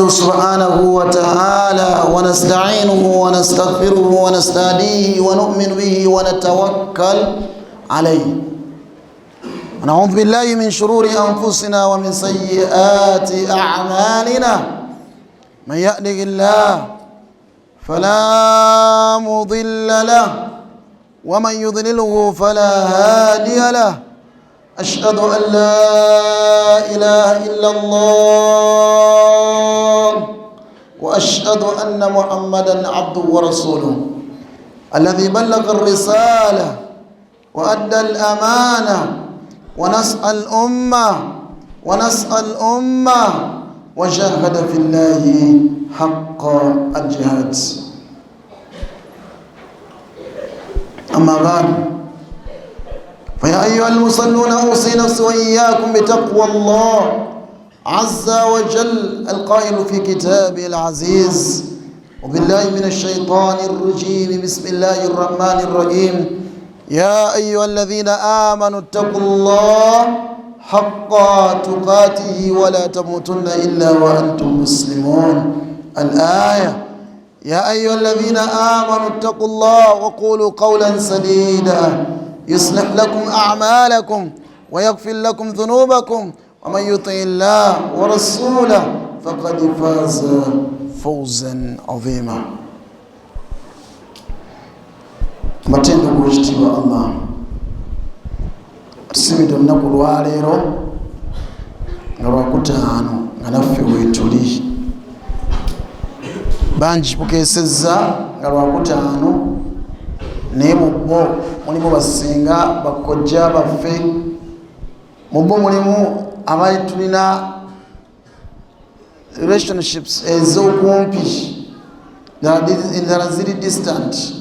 سبحانه وتعالى ونستعينه ونستغفره ونستهديه ونؤمن به ونتوكل عليه ونعوذ بالله من شرور أنفسنا ومن سيئات أعمالنا من يهده الله فلا مضل له ومن يضلله فلا هادي له أشهد أن لا إله إلا الله وأشهد أن محمدا عبده ورسوله الذي بلغ الرسالة وأدى الأمانة ونسأل الأمة وجاهد في الله حق الجهاد. أما بعد فيا أيها المصلون أوصي نفسي وإياكم بتقوى الله عز وجل القائل في كتابه العزيز وبالله من الشيطان الرجيم بسم الله الرحمن الرحيم يا أيها الذين آمنوا اتقوا الله حق تقاته ولا تموتن إلا وأنتم مسلمون. الآية يا أيها الذين آمنوا اتقوا الله وقولوا قولا سديدا يصلح لكم أعمالكم ويغفر لكم ذنوبكم ومن يطع الله ورسوله فقد فاز فوزا عظيما. matendo g'ekitiibwa Allah tusimidde olunaku lwaleero nga lwakutaano nga naffe weetuli bangi bukeesezza nga lwakutaano naye mubbo mulimu basinga bakojja baffe mubbo mulimu abali tulina relationships ez'okumpi endala ziri distant.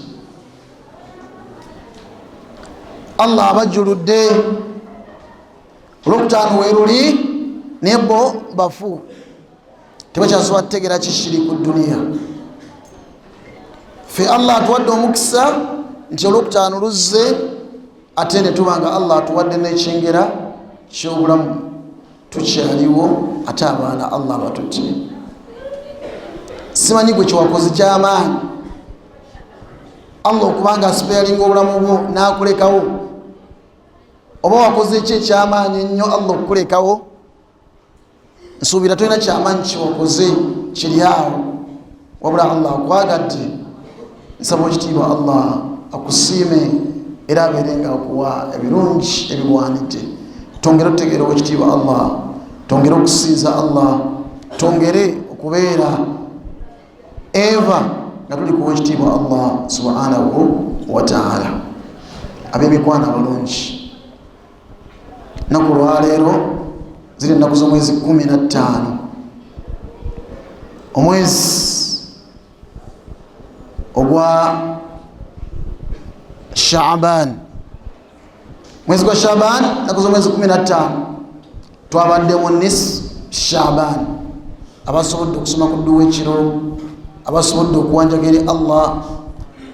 Allah abajjuludde olwokutaano weeruli naye bo bafu tebakyasobola kutegeera kikiri ku duniya. Ffe Allah atuwadde omukisa nti olwokutaano luzze ate ne tuba nga Allah atuwadde n'ekyengera ky'obulamu tukyaliwo ate abaana Allah batutte. Simanyi gwe kyewakoze ky'amaanyi Allah okubanga asipeyalinga obulamu bwo n'akulekawo, oba wakoze ki ekyamaanyi ennyo Allah okukulekawo. Nsuubira tolina kyamaanyi kyewakoze kiri awo, wabula Allah akwagadde. Nsaba ekitiibwa Allah akusiime era abeere nga akuwa ebirungi ebigwanidde. Tongere okutegeera ekitiibwa Allah, tongere okusinza Allah, tongere okubeera eva nga tuli kuwa ekitiibwa Allah subhanahu wa ta'ala. Ab'emikwano abalungi, nnaku lwaleero ziri ennaku z'omwezi 15 omwezi ogwa Shaaban. Mwezi gwa Shaaban nnaku z'omwezi 15 twabadde mu nis Shaaban. Abasobodde okusoma ku dduwa ekiro, abasobodde okuwanjageri Allah,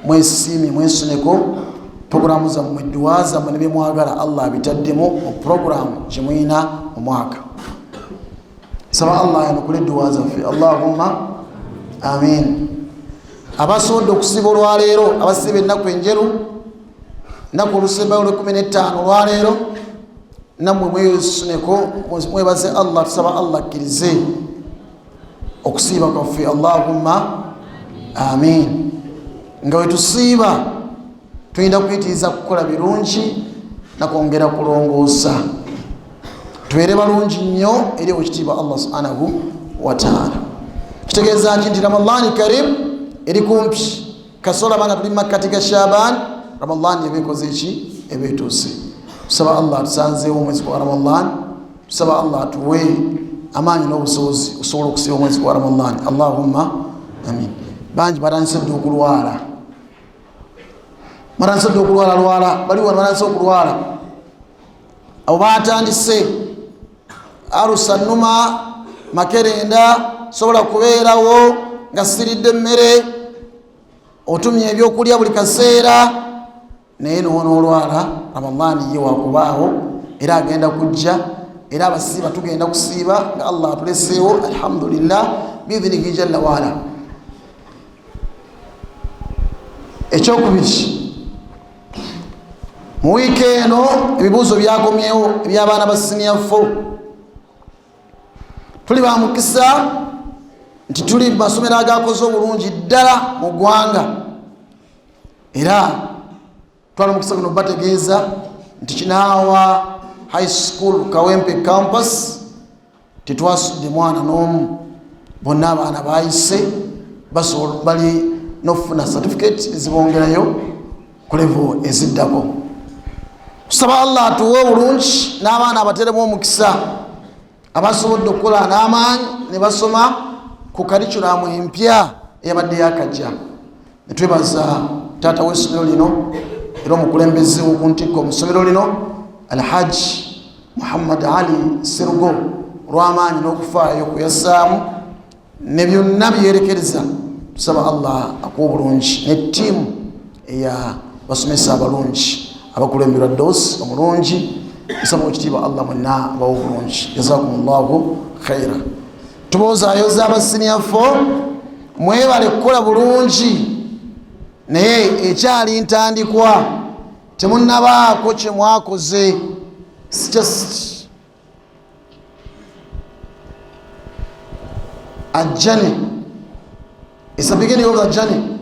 mwesiimye mwesuneko programu zammwe, edduwa zammwe ne byemwagala Allah abitaddemu mu programu gye muyina mu mwaka. Saba Allah yanukule edduwa zaffe, Allahumma amin. Abasobodde okusiba olwaleero, abasiba ennaku enjeru, ennaku olusembayo olw'15 olwaleero, nammwe mwesuneko mwebaze Allah. Tusaba Allah akkirize okusiiba kwaffe, Allahumma amin. Nga wetusiiba tuyinza kuyitiriza kukola birungi nakwongera kulongoosa, tubeere balungi nnyo eri ekitiibwa Allah subhanahu wa ta'ala. Kitegeeza nti Ramadhani karim eri kumpi, kasola banga tuli makkati ga Shaaban, Ramadhani ebeekoze eki ebeetuuse. Tusaba Allah tusanzeewo omwezi gwa Ramadhani, tusaba Allah atuwe amaanyi n'obusobozi okusobola okusiba omwezi gwa Ramadhani, Allahumma amin. Bangi batandise dde okulwala, batandise dde okulwala, bali wano batandise okulwala. Abo batandise Arusa, Numa, Makerenda, sobola kubeerawo nga siridde emmere, otumye ebyokulya buli kaseera, naye n'olwala. Ramadhani ye wakubaawo era agenda kujja, era abasiiba tugenda kusiiba nga Allah atuleseewo, alhamdulillah. biidhinihi jalla waala. Ekyokubiri, mu wiiki eno ebibuuzo byakomyewo eby'abaana ba senior 4. Tuli ba mukisa nti tuli mu masomero agakoze obulungi ddala mu ggwanga, era twala mukisa guno bategeeza nti Kinaawa High School Kawempe campus tetwasudde mwana n'omu, bonna abaana bayise basobola bali n'okufuna certificate ezibongerayo ku level eziddako. Tusaba Allah atuwe obulungi n'abaana abateremu omukisa abasobodde okukola n'amaanyi ne basoma ku curriculum empya eyabadde yakajja. Ne twebaza taata w'essomero lino era omukulembeze w'oku ntikko mu ssomero lino Alhaji Muhammad Ali Serugo olw'amaanyi n'okufaayo kuyassaamu ne byonna byerekereza. Tusaba Allah akuwa obulungi ne ttiimu eya basomesa abalungi abakulemberwa Dose omulungi. Nsaba ekitiibwa Allah mwenna abawa obulungi. Jazakumullahu khaira. Tubozaayo z'aba senior 4 mwebale kukola bulungi, naye ekyali ntandikwa, temunnabaako kye mwakoze. It's just a journey. It's the beginning of the journey.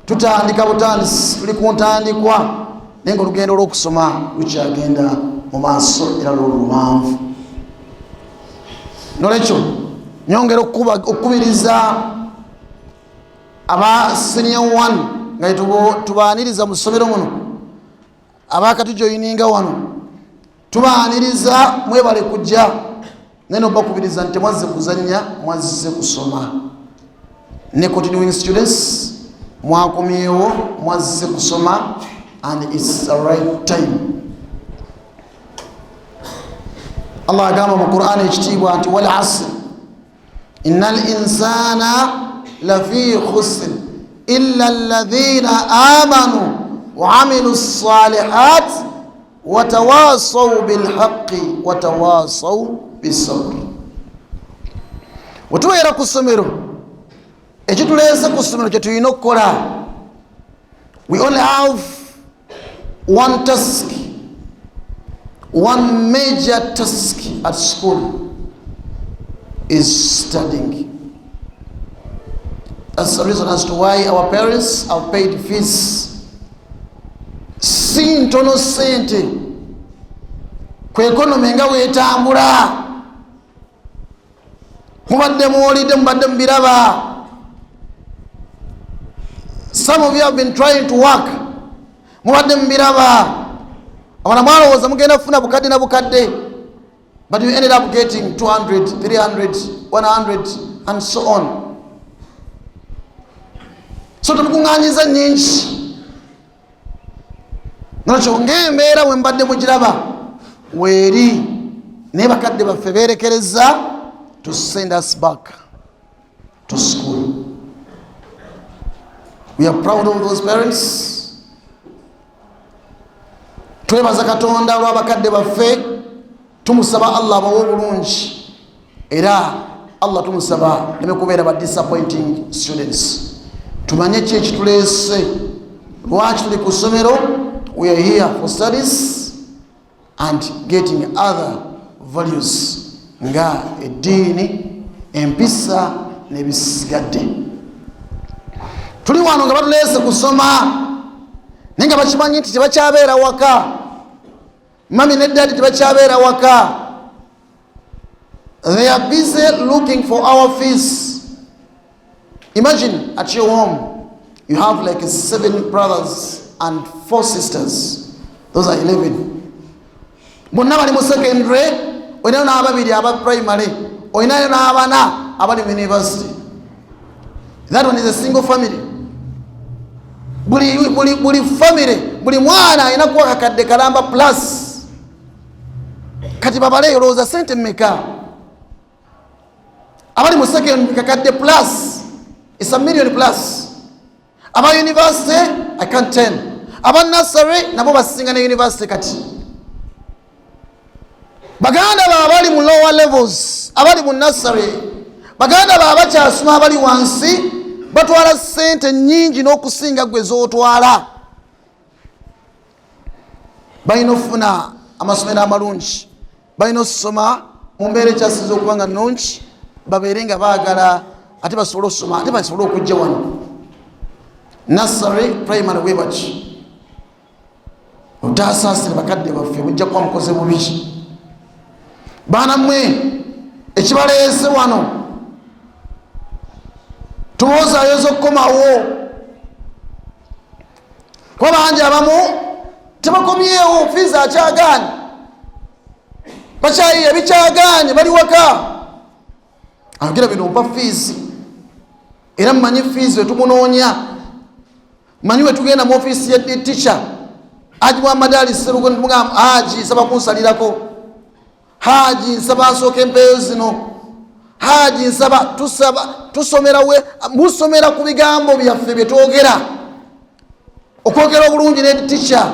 Tutandika butandisi, tuli ku ntandikwa, naye ng'olugendo lw'okusoma lukyagenda mu maaso era lw'oluwanvu. Nolwekyo nyongera okukubiriza aba senior 1 nga tubaaniriza mu ssomero muno, abakatujoyininga wano tubaaniriza mwebale kujja, naye nobakubiriza nti mwazze kuzannya, mwazze kusoma. Ne continuing students mwakomyewo, mwazze kusoma, and it's the right time. Allah agamba mu Qur'an ekitiibwa nti wal asr innal insana lafi khusr illa alladhina amanu wa amilu salihat wa tawasaw bil haqqi wa tawasaw bis sabr. Wetubeera ku ssomero, ekituleese ku ssomero kye tulina okukola, we only have one task, one major task at school is studying. That's the reason as to why our parents have paid fees. Si ntono sente ku economy nga weetambula, mubadde muwulidde, mubadde mubiraba. Some of you have been trying to work, mubadde mubiraba. Abana mwalowooza mugenda kufuna bukadde na bukadde, but you ended up getting 200, 300, 100 and so on. So tumukuŋŋaanyiza nnyingi. Nolwekyo ng'embeera bwe mbadde mugiraba weeri, naye bakadde baffe beerekereza to send us back to school. We are proud of those parents. Twebaza Katonda olw'abakadde baffe, tumusaba Allah abawe obulungi, era Allah tumusaba leme kubeera ba disappointing students. Tumanye ki ekituleese, lwaki tuli ku ssomero. We are here for studies and getting other values nga eddiini, empisa n'ebisigadde. Tuli wano nga batuleese kusoma, naye nga bakimanyi nti tebakyabeera waka. Mami ne daddy tebakyabeera waka. They are busy looking for our fees. Imagine at your home you have like 7 brothers and 4 sisters. Those are 11. Bonna bali mu secondary, olinayo n'ababiri aba primary, olinayo n'abana abali mu university. That one is a single family. Buli family, buli mwana alina kuwa kakadde kalamba plus. Kati babale olowooza sente mmeka? Abali mu secondary kakadde plus. It's $1 million plus. Aba university, I can't tell. Aba nursery, nabo basinga ne university kati. Baganda abali mu lower levels, abali mu nursery, baganda babakyasoma abali wansi batwala ssente nnyingi n'okusinga gwe zootwala. balina okufuna amasomero amalungi, balina okusoma mu mbeera ekyasiza okuba nga nnungi, babeere nga baagala ate basobole okusoma ate basobole okujja wano nursery primary webaki otasaasire bakadde baffe mujja kuba mukoze bubi. baana mmwe ekibaleese wano tuwoozaayoza okukomawo kuba bangi abamu tebakomyewo fiizi akyagaanye bakyayiye bikyagaanye bali waka agira bino mpa fiizi era mmanyi fiizi wetumunoonya manyi wetugenda mu ofiisi ya teacher Haji Muhammad Ali Serugo nimugamba Haji nsaba kunsalirako, Haji nsaba nsooke empeeyo zino, Haji nsaba tusomera we musomera ku bigambo byaffe bye twogera okwogera obulungi ne teacher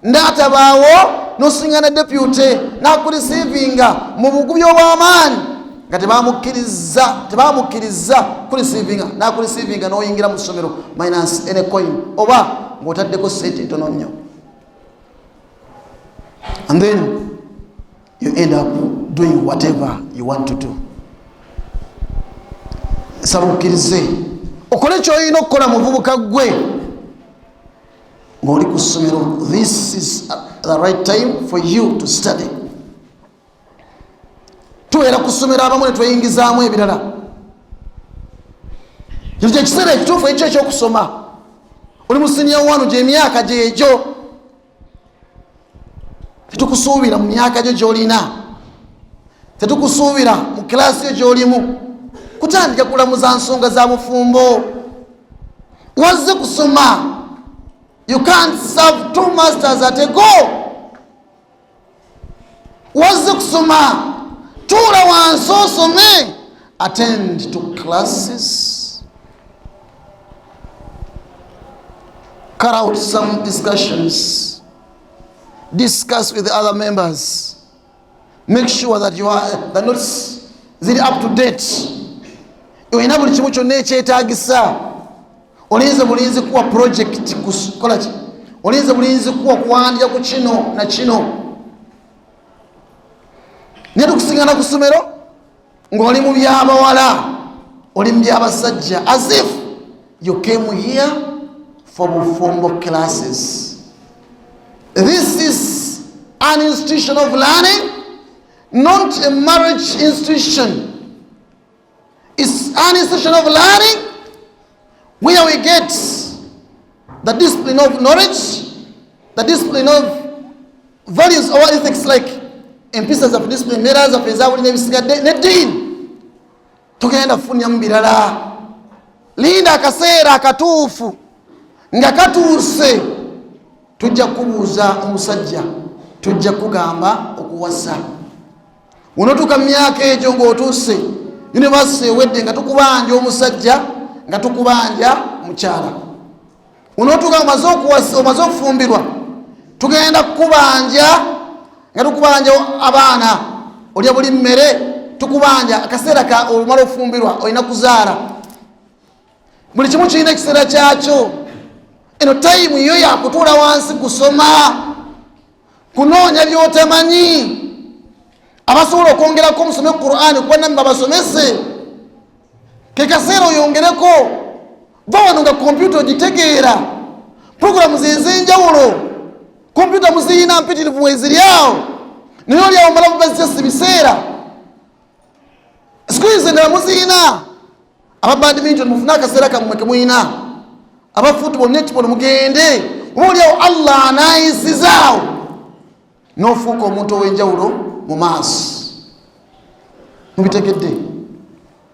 ndatabaawo nosinga ne deputy nakurisivinga mu bugubi obw'amaanyi nga tebamukkiriza kurisivinga nakurisivinga n'oyingira mu ssomero minus ene coin oba ng'otaddeko sente ntono nnyo. And then you end up doing whatever you want to do. Sabukkirize okole ky'olina okukola muvubuka gwe ng'oli ku ssomero. This is the right time for you to study. Tubeera ku ssomero abamu ne tweyingizaamu ebirala. Kino kye kiseera ekituufu ekyo ekyokusoma. Oli mu senior wano gy'emyaka gyegyo. Tetukusuubira mu myaka gyo gy'olina, tetukusuubira mu kilaasi yo gy'olimu kutandika kulamuza nsonga za bufumbo. Wazze kusoma. You can't serve two masters at a go. Wazze kusoma. Tuula wansi osome. Attend to classes. Cut out some discussions. Discuss with the other members. Make sure that the notes is up to date. Olina buli kimu kyonna ekyetaagisa. Olinze bulinzi kuwa project kukola ki? Olinze bulinzi kuwa kuwandika ku kino na kino. Naye tukusingana ku ssomero ng'oli mu by'abawala, oli mu by'abasajja, as if you came here for bufumbo classes. This is an institution of learning, not a marriage institution. It's an institution of learning where we get the discipline of knowledge, the discipline of values or ethics, like in pieces of discipline, mirrors of example, nedin. Tugenda funya mbirala. Linda akaseera akatuufu nga katuuse. Tujja kubuuza omusajja, tujja kugamba okuwasa. Unotuka myaka egyo ng'otuuse university ewedde nga tukubanja omusajja nga tukubanja mukyala. Unotuka omaze okuwasa, omaze okufumbirwa, tugenda kukubanja nga tukubanja abaana. Olya buli mmere tukubanja akaseera ka olumala ofumbirwa olina kuzaala. Buli kimu kirina ekiseera kyakyo. Eno time yo yakutuula wansi kusoma, kunoonya by'otamanyi. Abasobola okwongerako musome Qur'ani kuba namwe babasomese. Ke kaseera oyongereko. Va wano nga kompyuta ogitegeera. Programu z'ez'enjawulo. Kompyuta muziyina mpitirivu mweziryawo. Naye oli awo mala mubazisa si biseera. Screens endala muziyina. Aba badminton mufuna akaseera kammwe ke muyina. Aba football netball mugende. Omuliawo Allah anayisizaawo n'ofuuka omuntu ow'enjawulo mu maaso. Mubitegedde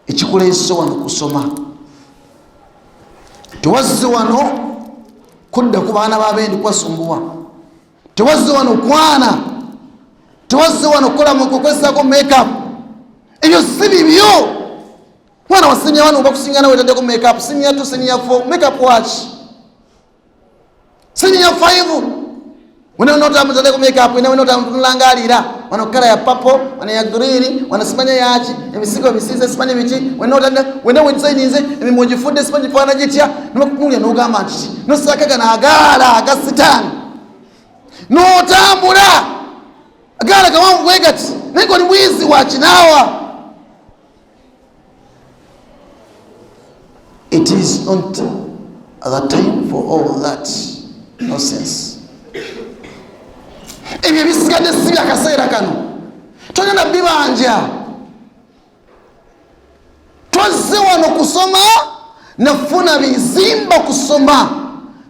ekikuleese wano kusoma. Tewazze wano kudda ku baana b'abendi kwasumbuwa. Tewazze wano kwana. Tewazze wano kukola mu kukozesako makeup. Ebyo si bibyo. Mwana wa senior wano bakusinga nawe tadde ku makeup. Senior 2, senior 4, makeup watch. Senior 5. Wena unota mutadde ku makeup, wena unota mutulangaalira. wano kala ya papo, wano ya green, wano simanya yachi, emisigo bisize simanya bichi, wano otadde, wano designinze, emimujifudde simanya fana jitya, n'okukunya n'ogamba nti n'osakaga n'agaala aga sitaani. N'otambula agaala gawanvu bwe gati naye oli mwizi wa kinaawa. It is not the time for all that nonsense. Ebyo bisigadde si bya kaseera kano. Togenda bibanja. Twazze wano kusoma nafuna bizimba kusoma.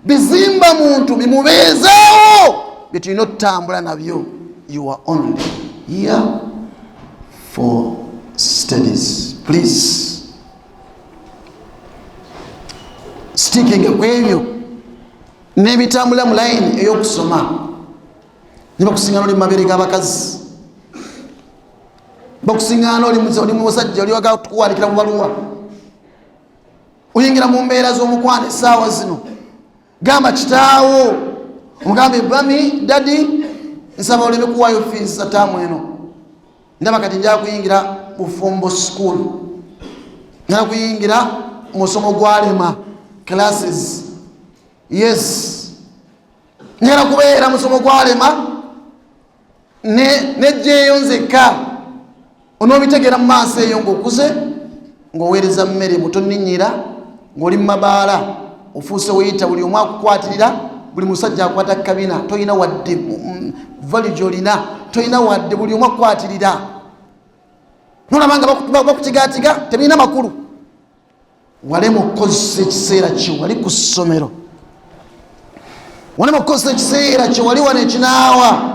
Bizimba muntu bimubeezaawo byetulina otutambula nabyo. You are only here for studies. Please. Sticking kwebyo n'ebitambula mu line ey'okusoma. Ne bakusingana oli mu mabere g'abakazi. Bakusingana oli musajja oli waga kuwalikira mu baluwa. Oyingira mu mbeera z'omukwana essaawa zino. Gamba kitaawo. Omugambe bami dadi nsaba oleme kuwaayo fees za taamu eno. Ndaba kati njala kuyingira Bufumbo school. Njala kuyingira musomo gwalema. Classes. Yes. Njala kubeera musomo gwalema nejjeeyo nzekka. Onoobitegera mu maaso eyo ng'okuze ng'oweereza mmere mutonninnyira ng'oli mu mabaala ofuuse weyita buli omu akukwatirira buli musajja akwata kabina toyina wadde vali gy'olina toyina wadde buli omu akukwatirira. Nolabanga bakutigatiga tebirina makulu. Walema okukozesa ekiseera kyo wali ku ssomero. Walema okukozesa ekiseera kyo wali wano ekinaawa.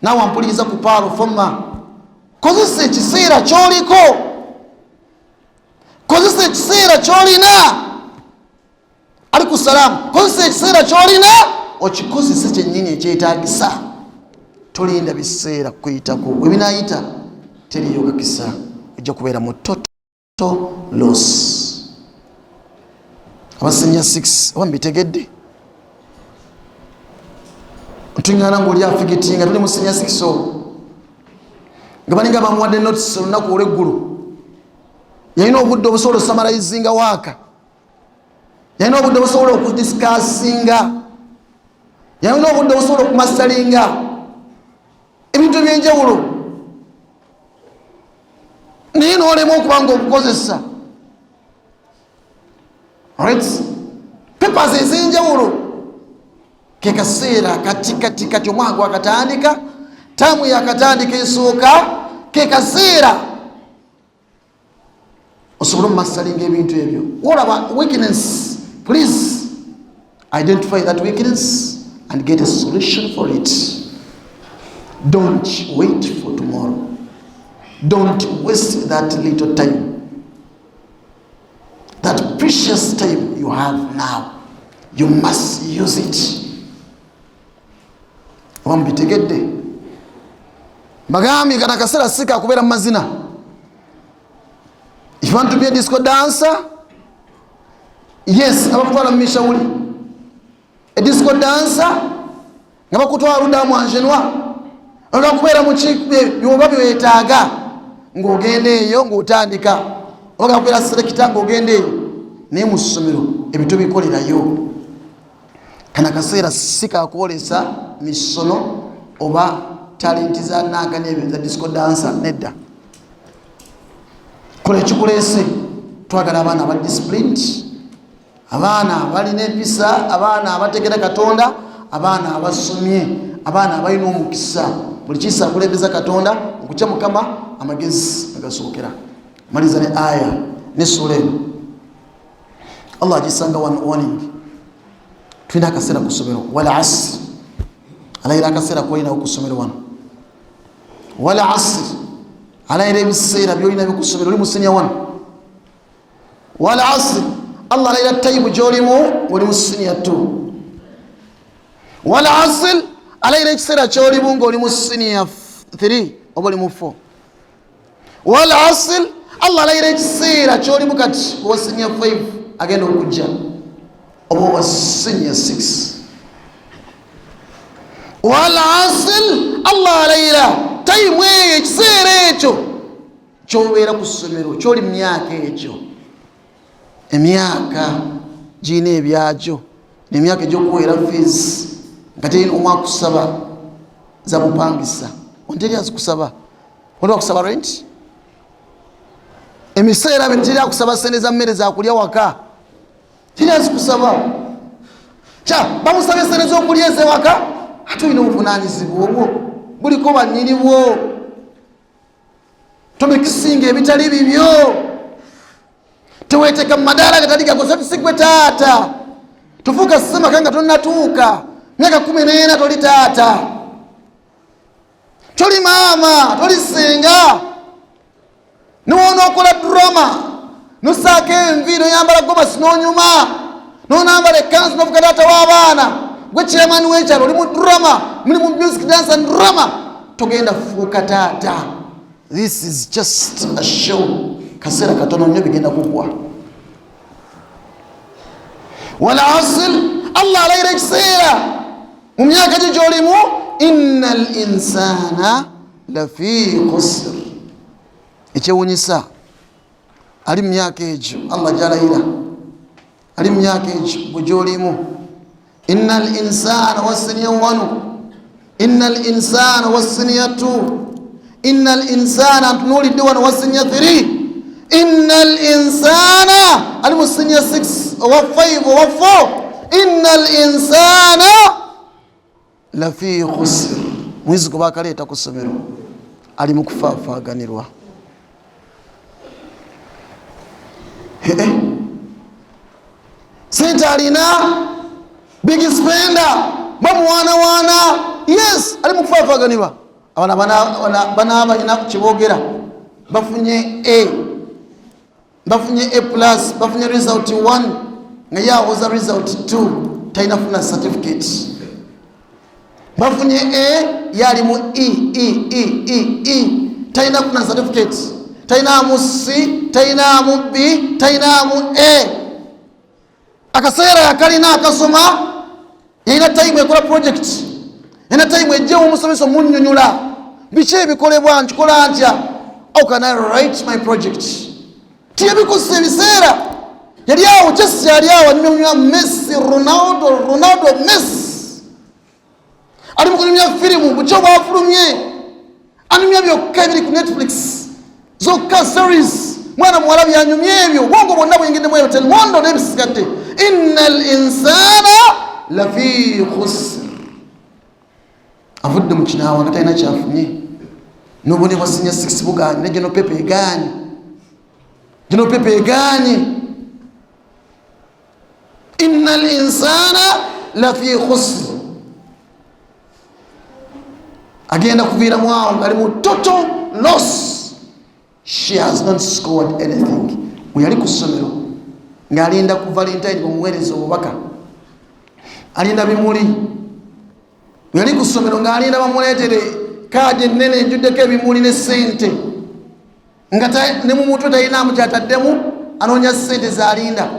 Naawe ampuliriza ku paalo foma. Kozesa ekiseera ky'oliko. Kozesa ekiseera ky'olina. Ali ku salaamu. Kozesa ekiseera ky'olina okikozese kyennyini ekyetaagisa. Tolinda biseera kuyitako. We binaayita teriyo kakisa. Ojja kubeera mu total loss. Abasenya 6 wambitegedde. Ntungana ng'oli afigitinga tuli mu senya 6 o. Nga baninga bamuwadde notice olunaku olw'eggulu. Yalina obudde obusobola osamalayizinga waaka. Yalina obudde obusobola okudisikasinga. Yalina obudde obusobola okumasalinga ebintu ebyenjawulo. Naye n'olema okuba ng'okukozesa. Alright? Papers ez'enjawulo. Ke kaseera kati omwaka gwakatandika, taamu yakatandika esooka, ke kaseera osobola omumasalinga ebintu ebyo. What about weakness? Please identify that weakness and get a solution for it. Don't wait for tomorrow. Don't waste that little time. That precious time you have now, you must use it. Wambitegedde. Bagambye kana kaseera sika kubeera mu mazina. If you want to be a disco dancer, yes, abakutwala mu mishawuli. A disco dancer, nga bakutwala ludda mu anjenwa. Olwa kubeera mu byoba byetaaga ng'ogenda eyo ng'otandika. Oga kubeera selekita ng'ogenda eyo. Naye mu ssomero ebintu bikolerayo. Kana kaseera sika kwolesa misono oba talenti za nagane za disco dancer nedda. Kole kikuleese twagala abaana aba disciplined, abaana balina empisa, abaana abategera Katonda, abaana abasomye, abaana abalina omukisa. Buli kisa akulembeza Katonda okukya Mukama amagezi agasookera. Maliza ne aya ne sura eno. Allah ajisanga warning. Twina akaseera ku ssomero wala asr. Alayira akaseera kolina ku ssomero wano. Wala asr. Alayira ebiseera byolina ku ssomero oli musenya wano. Wala asr. Allah alayira tayibu gy'olimu oli mu senior 2. Wala asr. Alayira ekiseera ky'olimu ng'oli mu senior 3 oba oli mu 4. Wala asr. Allah alayira ekiseera ky'olimu kati owa senior 5 agenda okujja. Oba senior 6. Wala asl. Allah alayira time eyo ekiseera ekyo kyobeera ku ssomero kyoli mu myaka egyo, emyaka girina ebyagyo, nemyaka egyokuweera fees nga terina omwaka kusaba za bupangisa, onteri azikusaba oli wakusaba rent, emiseera bino teri akusaba sente za mmere zakulya waka, teri azikusaba bamusabye sente zokulya ezewaka, ate olina obuvunanyizibwa obwo buliko banyini bwo, tomekisinga ebitali bibyo, teweteeka mu madaala gatali gagoza tusigwe taata, tufuuka sisemaka nga tonnatuuka myaka 14 toli taata, toli maama, toli senga, niwonookola drama nosaako envi noyambala gomasi nonyuma nonambala ekanzu novuga taata w'abaana gwe chairman w'ekyalo oli mu drama, muli mu music dance and drama, togenda fuuka taata. This is just a show, kaseera katono nnyo bigenda kugwa. Wal asl, Allah alayira ekiseera mu myaka gyo gy'olimu, innal insana lafi khusr, ekyewunyisa ali mu myaka egyo Allah gyalayira, ali mu myaka egyo bwe gy'olimu. Innal insana wasiniya 1, innal insana wasiniya 2, innal insana ntunulidde wano wasiniya 3, innal insana ali mu siniya 6 owa 5 owa 4, innal insana lafi khusr, mwizi gwe bakaleeta ku ssomero ali mu kufaafaaganirwa. Sente alina, big spender, bamuwaanawaana, yes, ali mu kufaafaaganirwa. Bana balina kiboogera, bafunye A plus, bafunye result 1 nga yawoza result 2 talina funa certificate, bafunye A yali mu E talina funa certificate, talina mu C, talina mu B, talina mu A. Akaseera yakalina akasoma, yalina time ekola project, yalina time ejjewo omusomesa omunnyonnyola biki ebikolebwa nkikola ntya, how can I write my project, tiyabikosa ebiseera. Yali awo Chelsea yali awo anyumya Messi, Ronaldo Messi, ali mukunyumya firimu bucho bwafulumye, anyumya byokka ebiri ku Netflix zokka series, mwana muwala byanyumya ebyo bongo bonna bwengedde mu Telemondo n'ebisigadde. Innal insana lafi khusr, avudde mu kinaawa nga talina kyafunye, nobone bwasinya 6 bugaanyi ne gino pepe egaanyi, gino pepe egaanyi. Innal insana lafi khusr, agenda kuviiramu awo ngali mu total loss. She has not scored anything. Bwe yali ku ssomero ng'alinda ku Valentine bamuweereza obubaka, alinda bimuli. Bwe yali ku ssomero ng'alinda bamuleetere kaadi ennene ejjuddeko ebimuli ne ssente, nga ne mu mutwe talinamu kyataddemu, anoonya ssente z'alinda.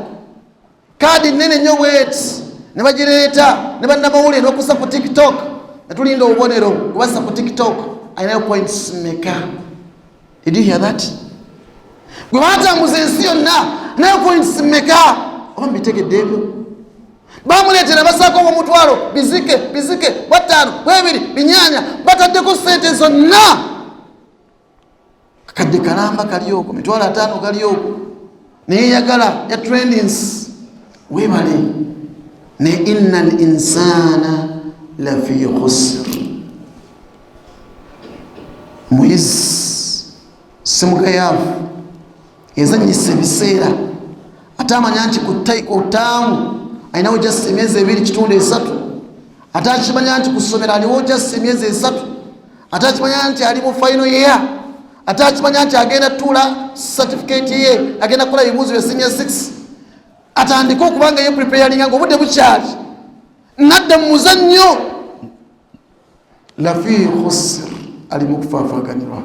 Kaadi nnene nnyo bweti ne bagireeta ne bannamawulire n'okussa ku TikTok, ne tulinda obubonero kubassa ku TikTok. Alinayo points meka? Did you hear that? Gwe batambuza ensi yonna nayo points meka? Oba mbitegedde ebyo? Bamuleetera basaako omutwalo bizike bw'ataano bw'ebiri binyaanya, bataddeko ssente zonna. Kadde kalamba kali okwo, mitwalo 5 gali okwo, naye yagala ya trendings. Webale ne innal insana lafi khusr. Muyizi simugayaavu ezannyisa ebiseera ate amanya nti ku taamu alinawo just emyezi 2.3, ate akimanya nti ku ssomero aliwo just emyezi 3, ate akimanya nti ali mu final year, ate akimanya nti agenda tuula certificate ye, agenda kukola ebibuuzo bya senior 6, atandika okubanga ye preparing nga obudde bukyali, nadda mu muzannyo. Lafi khusr, ali mu kufaafaaganirwa,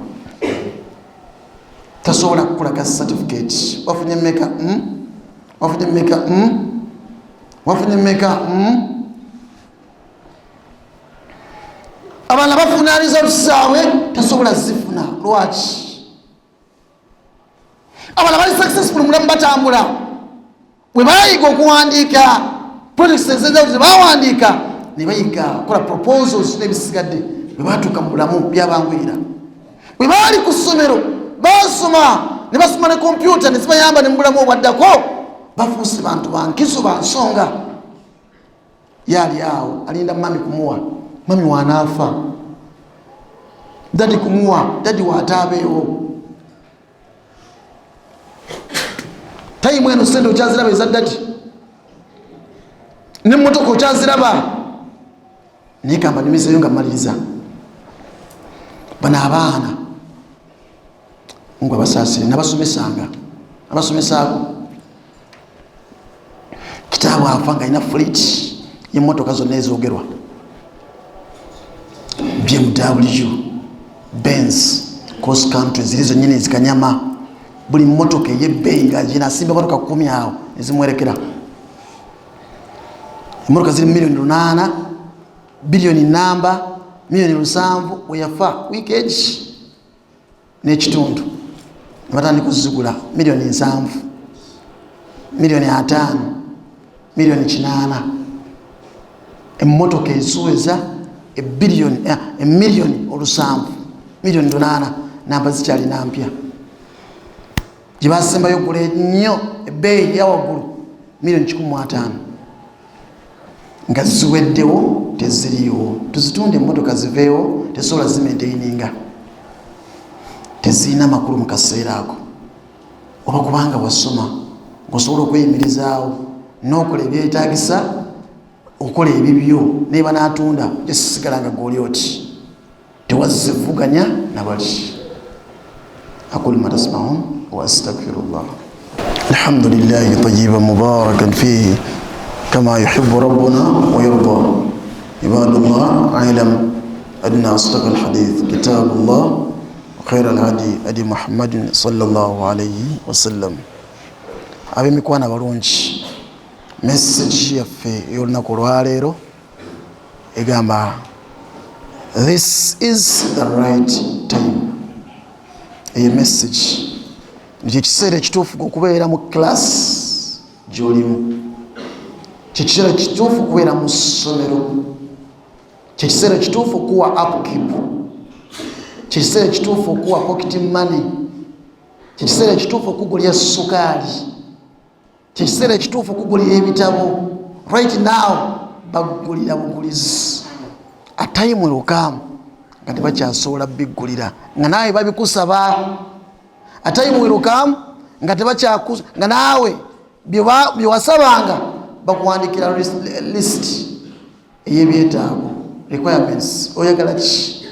tasobola kukulaga certificate. Wafunye mmeka? Wafunye mmeka? Wafunye mmeka? abalala bafunaniza olusaabwe tasobola zifuna. Lwaki? abalala bali successful mulamu batambula. Bwe bayiga okuwandiika projects ezenjawulo bawandiika ne bayiga kola proposals n'ebisigadde bwe batuuka mu bulamu byabangwira. Bwe baali ku ssomero basoma ne basoma ne kompyuta ne zibayamba ne mu bulamu obwaddako bafuuse bantu bankizo bansonga. Yali awo alinda mami kumuwa, mami wanaafa, dadi kumuwa, dadi wataabeewo. Tayimu eno sente okyaziraba eza dadi n'emmotoka okyaziraba naye kamba nimiseyo nga mmaliriza. Bano abaana ngo abasaasire nabasomesanga abasomesaako kitaabu afa nga alina fleet y'emmotoka zonna ezoogerwa BMW, Benz, cross country ziri zonnyini ezikanyama. Buli mmotoka ey'ebbeeyi ng'agina asimba motoka 10 awo ezimwerekera. Emmotoka ziri $8 billion namba $7 weyafa wiiki egi n'ekitundu ne batandika okuzigula $7 $5 $8 emmotoka eziweza $1,700,000 $8 namba zikyalina mpya. Gye basembayo gula ennyo ebbeeyi yawaggulu $1,500,000 nga ziweddewo teziriiwo. Tuzitunde emmotoka ziveewo tesobola zimaintaininga, tezirina makulu mu kaseera ako. Oba kubanga wasoma ng'osobola okweyimirizaawo n'okola ebyetaagisa okola ebibyo naye banaatunda gyesisigala nga gwoli oti tewazivuganya nabali. أقول ما تسمعون وأستغفر الله. الحمد لله طيبا مباركا فيه كما يحب ربنا ويرضى. عباد الله اعلم أن أصدق الحديث كتاب الله وخير الهدي هدي محمد صلى الله عليه وسلم. ab'emikwana balungi message yaffe ey'olunaku lwaleero egamba this is the right time. Eyo message nikyo kiseera ekituufu okubeera mu class gy'olimu, kyekiseera kituufu okubeera mu ssomero, kyekiseera kituufu okuwa upkeep, kyekiseera kituufu okuwa pocket money, kyekiseera kituufu okugulira sukaali, kyekiseera kituufu okugulira ebitabo. Right now bagulira bugulizi, a time will come nga tebakyasobola biggulira nga naawe babikusaba. A time will come nga tebakyakusa nga naawe byewasabanga bakuwandikira list ey'ebyetaago requirements. Oyagala ki?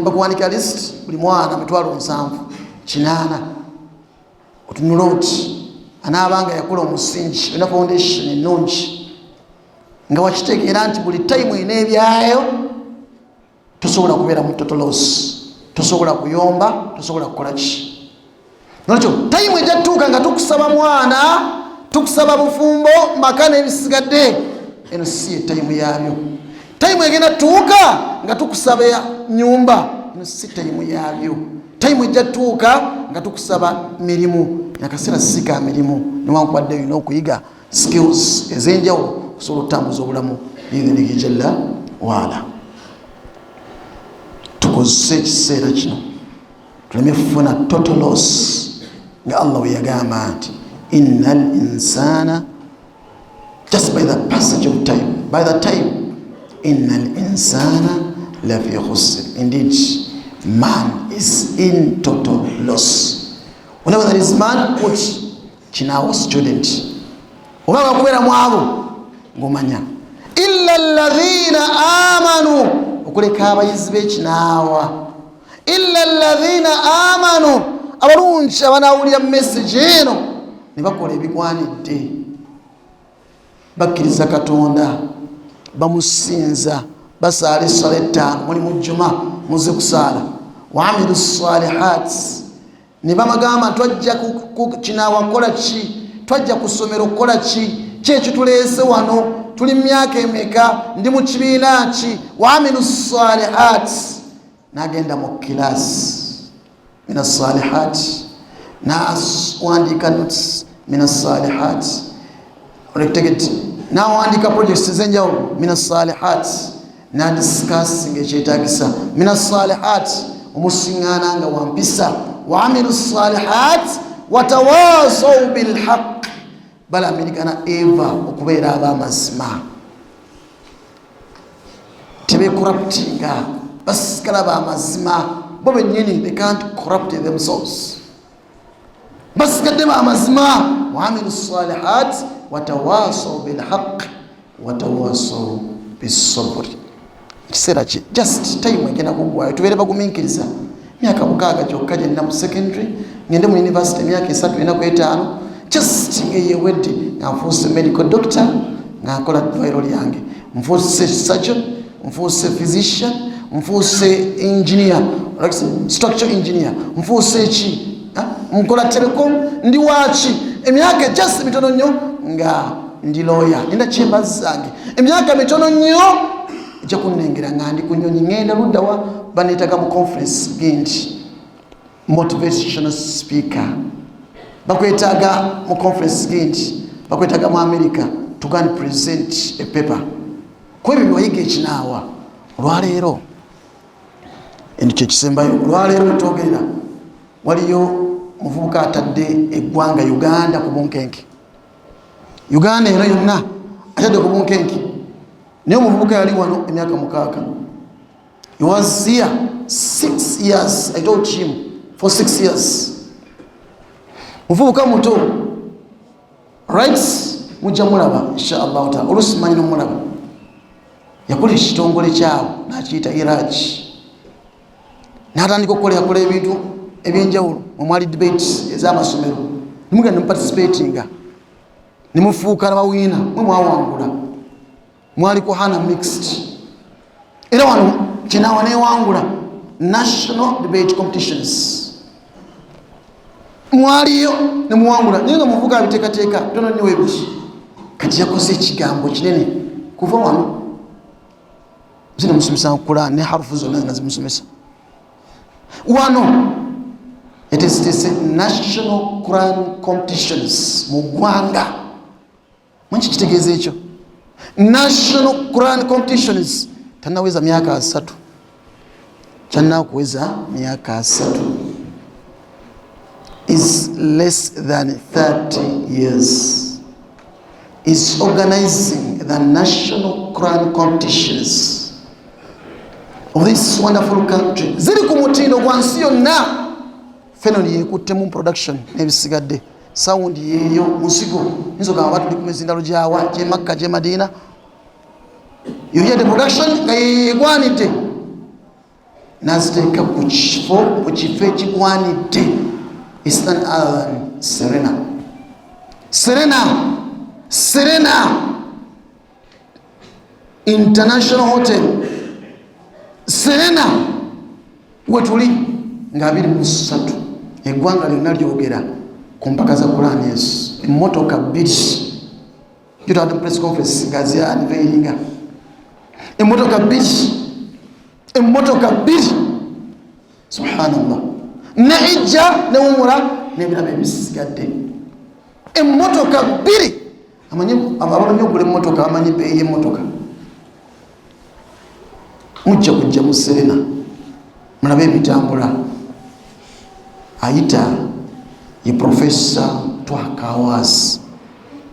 Bakuwandikira list buli mwana $7,000 8 otunula oti anaabanga yakola omusingi olina foundation ennungi nga wakitegeera nti buli time ina ebyayo. Tosobola kubeera mu total loss, tosobola kuyomba, tosobola kukola ki. Nolwekyo time ejjatuuka nga tukusaba mwana, tukusaba bufumbo maka n'ebisigadde, eno si ye time yabyo. Time egenda tuuka nga tukusaba nyumba, eno si time yabyo. Time ejjatuuka nga tukusaba mirimu, akaseera si ka mirimu newankubadde olina okuyiga skills ez'enjawulo okusobola okutambuza obulamu biidhinihi jalla waala. Tukozese ekiseera kino tuleme kufuna total loss nga Allah we yagamba nti innal insana, just by the passage of time, by the time, innal insana lafi khusr, indeed man is in total loss. Whenever there is man, put kinawa student obanga kubeera mwabo ngomanya illa alladhina amanu, okuleka abayizi b'ekinaawa. Illa alladhina amanu, abalungi abanawulira message eno ne bakola ebigwanidde, bakkiriza Katonda, bamusinza, basaala essala 5 muli mu jjuma muze kusaala, wa amilu salihat, ne bamagamba twajja ku kinaawa kukola ki, twajja ku ssomero kukola ki, kyekituleese wano tuli myaka emeka ndi mu kibiina ki waamilu salihat nagenda mu kilasi mina salihat nawandika notes mina salihat olekutegeti nawandika projects ezenjawulo mina salihat na discussing ekyetagisa mina salihat omusiŋŋaana nga wampisa waamilu salihat watawasaw bilhaq balamirigana eva okubeera ab'amazima tebecorruptinga basigala b'amazima bo bennyini they can't corrupt themselves basigadde b'amazima waamilu salihat watawasaw bilhaq watawasaw bisabri kiseera ki just time egenda kugwayo tubeere bagumiikiriza myaka 6 kyokka gyenna mu secondary ngende mu university emyaka 3-5 just ngeyewedde nga nfuuse medical doctor nga nkola viral yange nfuuse surgeon nfuuse physician nfuuse engineer structural engineer nfuuse ki nkola telecom ndi waaki emyaka just mitono nnyo nga ndi lawyer nina chambers zange emyaka mitono nnyo ejja kunnengera nga ndi ku nnyonyi ngenda luddawa baneetaga mu conference gendi motivational speaker bakwetaaga mu conference gendi bakwetaaga mu America to go and present a paper kwebyo byoyiga ekinaawa olwaleero endi kyekisembayo olwaleero twogerera waliyo muvubuka atadde eggwanga Uganda ku bunkenke Uganda eno yonna atadde ku bunkenke naye omuvubuka yali wano emyaka 6 he was here 6 years I told him for 6 years muvubuka muto right mujja mulaba inshallah taala olusi manyi nomulaba yakola ekitongole kyawo nakiyita Iraj n'atandika okukola ebintu ebyenjawulo omwali debate ez'amasomero nimugenda muparticipatinga nimufuuka nabawiina mwe mwawangula mwali ku Hana mixed era wano kinawa newangula national debate competitions mwaliyo nemuwangula naye nga muvuga abiteekateeka tono nnyo webuti kati yakoze ekigambo kinene kuva wano zina musomesa Quran ne harufu zonna zimusomesa wano etesitese national Quran competitions mu ggwanga mwenki kitegeeza ekyo national Quran competitions tanaweza myaka 3 kyanakuweza myaka 3 is less than 30 years is organizing the national Quran competitions of this wonderful country ziri ku mutindo gwa nsi yonna fenoni yekuttemu production n'ebisigadde sound yeyo musigo nzoga abantu dikumezindalo jawa je Makka je Madina yoyede production nga yegwanidde naziteeka ku kifo ekigwanidde is none other than Serena International Hotel Serena wetuli nga 23 eggwanga lyonna lyogera ku mpaka za Quran Yesu emmotoka 2 jutadde press conference ngazi ya unveilinga emmotoka 2 subhanallah naija ne umura nebiraba ebisigadde emmotoka 2 amanyi abalonye okugula emmotoka amanyi beeyi emmotoka mujja kujja mu Serena mulabe ebitambula ayita ye Professor Twakawas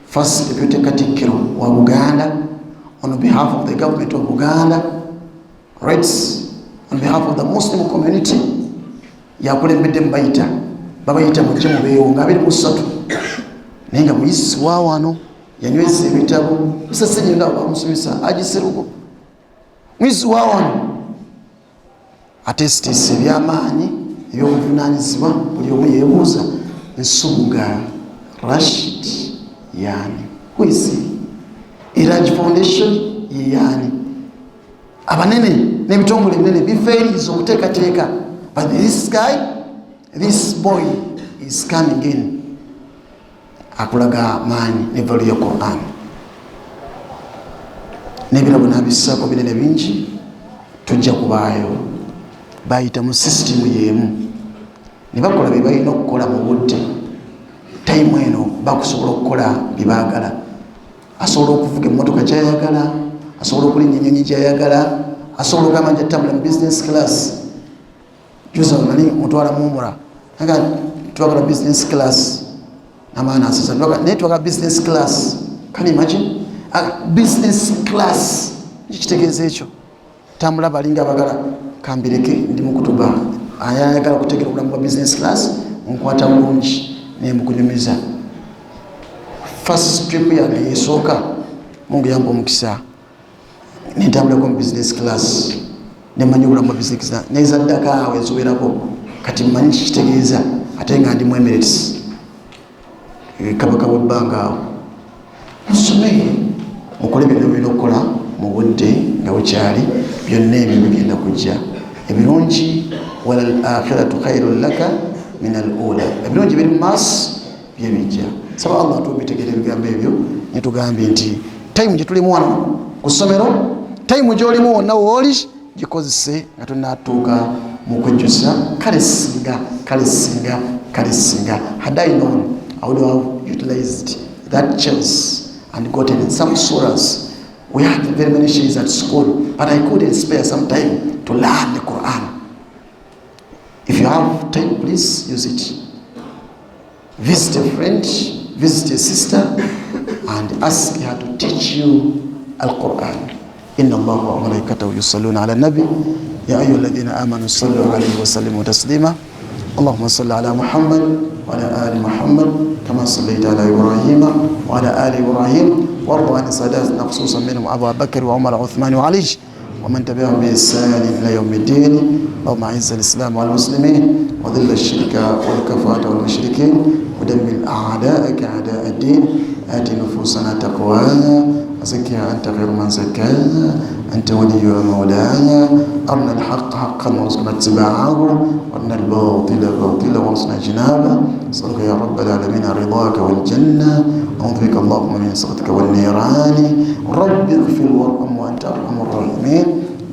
first deputy Katikkiro wa Buganda on behalf of the government of Buganda right on behalf of the Muslim community yakulembedde mbayita babayita mujje mubeewo nga 23 naye nga muyisi wa wano yanyweza ebitabo bisasenye nga bamusomesa agiserugo muyisi wa wano atesitisi ebyamaanyi ebyobuvunaanyizibwa buli omu yeebuuza Nsubuga Rashid yani kwisi Iraj Foundation yani abanene n'ebitongole binene bifeeriza okuteekateeka but this boy is coming in akulaga maanyi ne value ya Quran n'ebirabo n'abissaako binene bingi tujja kubaayo. Bayita mu sisitimu y'emu ne bakola bye balina okukola mu budde. Tayimu eno bakusobola okukola bye baagala. Asobola okuvuga emmotoka gy'ayagala, asobola okulinnya ennyonyi gy'ayagala, asobola okugamba nti atambula mu business class. Juza mali mutwala mumura nga twagala business class n'amaana asasa naye twagala business class. Can you imagine? Business class kitegeeza ekyo. Tambula balinga abagala kambireke ndi mu kutuba ayagala okutegera obulamu bwa business class nkwata bulungi naye mukunyumiza. First trip yange yesooka Mungu yamba omukisa nentambulako mu business class nemanyi obulamu bwa business class nezaddako awo eziwerako kati mmanyi kitegeeza ate nga ndi mu Emirates kabaka w'ebbanga awo. Musome mukole byonna birina okukola mu budde nga bukyali, byonna ebyo bigenda kujja. Ebirungi wala al-akhiratu khairun laka min al-ula, ebirungi biri mu maaso bye bijja. Saba Allah tubitegere ebigambo ebyo netugambye nti time gye tulimu wano ku ssomero, time gy'olimu wonna wooli gikozese nga tonatuuka mu kwejjusa kale singa had I known I would have utilized that chance and gotten some surahs. We had very many shaykhs at school, but I couldn't spare some time to learn the Quran. If you have time, please use it. Visit a friend, visit a sister, and ask her to teach you Al-Quran. Inna Allah wa malaikatahu yusalluna ala nabi ya ayyuhalladhina amanu sallu alayhi wa sallimu taslima. Allahumma salli ala Muhammad wa ala ali Muhammad kama sallaita ala Ibrahim wa ala ali Ibrahim وارض عن ساداتنا خصوصا منهم أبا بكر وعمر وعثمان وعلي ومن تبعهم بإحسان إلى يوم الدين. اللهم أعز الإسلام والمسلمين وذل الشرك والكفرة والمشركين ودمر أعداءك أعداء الدين. آت نفوسنا تقواها وزكها أنت خير من زكاها أنت ولي ومولانا. أرنا الحق حقا وارزقنا اتباعه وأرنا الباطل باطلا وارزقنا اجتنابه. أسألك يا رب العالمين رضاك والجنة أعوذ بك اللهم من سخطك والنيران. رب اغفر وارحم وأنت أرحم الراحمين.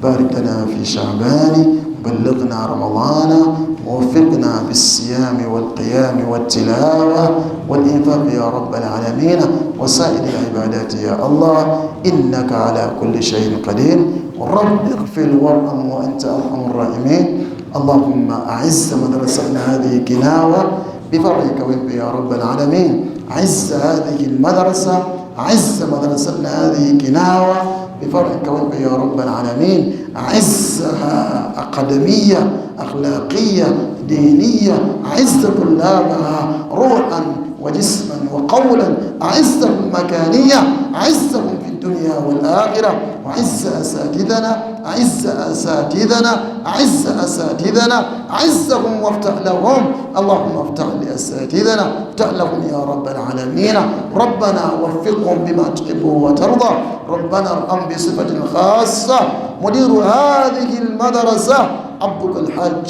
بارك لنا في شعبان وبلغنا رمضان ووفقنا بالصيام والقيام والتلاوة والإنفاق يا رب العالمين وسائر العبادات يا الله إنك على كل شيء قدير. رب اغفر وارحم وأنت أرحم الراحمين. اللهم أعز مدرستنا هذه كناوة بفضلك وانت يا رب العالمين. عز هذه المدرسة، عز مدرستنا هذه كناوة بفضلك وانت يا رب العالمين. عزها أقدمية أخلاقية دينية. عز طلابها روحا وجسما وقولا. عزهم مكانية. عزهم في الدنيا والآخرة. وعز أساتذنا، عز أساتذنا، عز أساتذنا. عزهم وافتح لهم. اللهم افتح لأساتذنا، افتح لهم يا رب العالمين. ربنا وفقهم بما تحب وترضى. ربنا ارحم بصفة خاصة مدير هذه المدرسة عبدك الحاج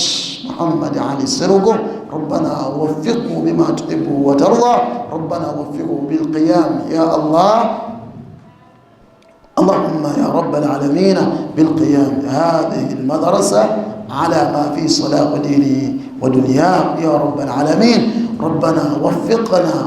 محمد علي السرقو. ربنا وفقه بما تحب وترضى. ربنا وفقه بالقيام يا الله. اللهم يا رب العالمين بالقيام هذه المدرسة على ما في صلاح دينه ودنياه يا رب العالمين. ربنا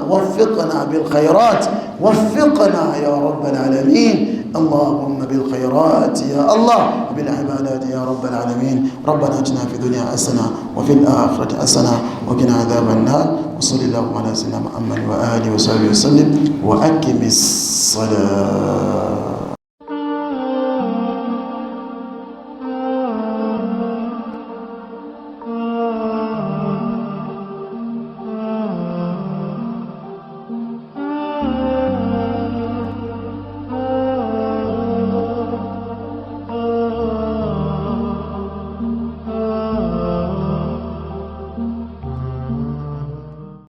وفقنا بالخيرات. وفقنا يا رب العالمين. اللهم بالخيرات يا الله وبالعبادات يا رب العالمين. ربنا اتنا في الدنيا حسنة وفي الآخرة حسنة وقنا عذاب النار. وصلى الله على سيدنا محمد وآله وصحبه وسلم وأقم الصلاة.